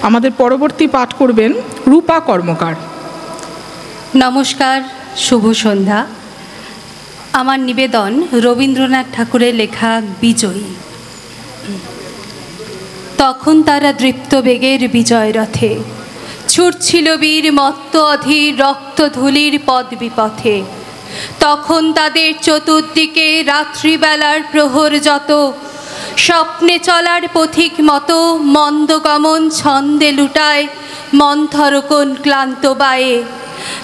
আমাদের পরবর্তী পাঠ করবেন রূপা কর্মকার। নমস্কার, শুভ সন্ধ্যা। আমার নিবেদন রবীন্দ্রনাথ ঠাকুরের লেখা বিজয়ী। তখন তারা দৃপ্ত বেগের বিজয় রথে ছুটছিল বীর মত্ত অধীর রক্তধূলির পদ বিপথে। তখন তাদের চতুর্দিকে রাত্রিবেলার প্রহর যত, স্বপ্নে চলার পথিক মতো মন্দগমন ছন্দে লুটায় মন্থরকোণ ক্লান্ত বায়ে।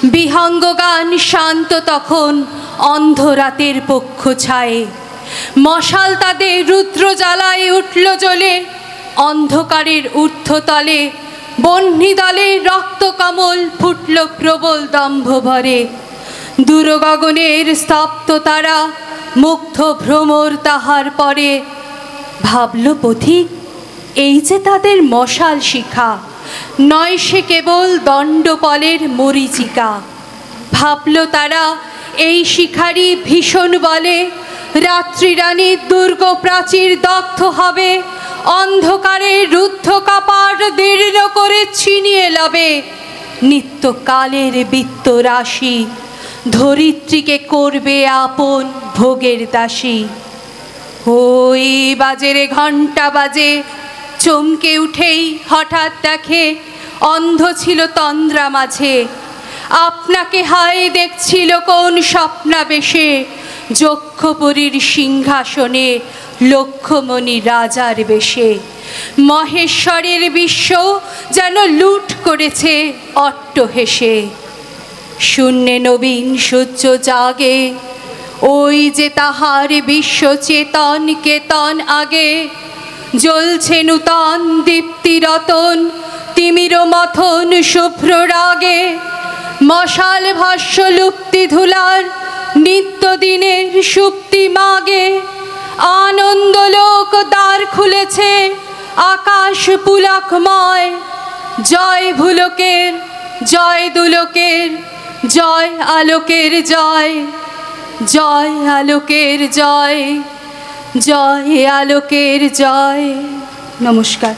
বিহঙ্গ গান শান্ত তখন অন্ধ রাতের পক্ষ ছায়ে। মশাল তাদের রুদ্র জ্বালায় উঠল জ্বলে অন্ধকারের ঊর্ধ্বতলে। বহ্নি দলে রক্ত কমল ফুটল প্রবল দম্ভ ভরে। দূর গগনের স্তব্ধ তারা মুগ্ধ ভ্রমর তাহার পরে। ভাবল পথিক, এই যে তাদের মশাল শিখা, নয় সে কেবল দণ্ডপলের মরীচিকা। ভাবল তারা এই শিখারই ভীষণ বলে রাত্রিরানী দুর্গ প্রাচীর দগ্ধ হবে। অন্ধকারে রুদ্ধ কপাট দীর্ণ করে ছিনিয়ে লবে। নিত্যকালের বৃত্ত রাশি ধরিত্রীকে করবে আপন ভোগের দাসী। ওই বাজে রে ঘণ্টা বাজে, চমকে উঠেই হঠাৎ দেখে অন্ধ ছিল তন্দ্রা মাঝে। আপনাকে হায় দেখছিল কোন স্বপ্নাবেশে, যক্ষপুরীর সিংহাসনে লক্ষ্মণী রাজার বেশে। মহেশ্বরের বিশ্ব যেন লুট করেছে অট্ট হেসে। শূন্যে নবীন সূর্য জাগে, ওই যে তাহার বিশ্ব চেতন কেতন আগে। জ্বলছে নূতন দীপ্তি রতন তিমির মথন শুভ্র রাগে। মশাল ভাষ্য লুপ্তি ধুলার নিত্যদিনের সুপ্তি মাগে। আনন্দ লোক দ্বার খুলেছে আকাশ পুলকময়। জয় ভুলকের জয় দুলকের জয় আলোকের জয়। জয় আলোকের জয়, জয় আলোকের জয়। নমস্কার।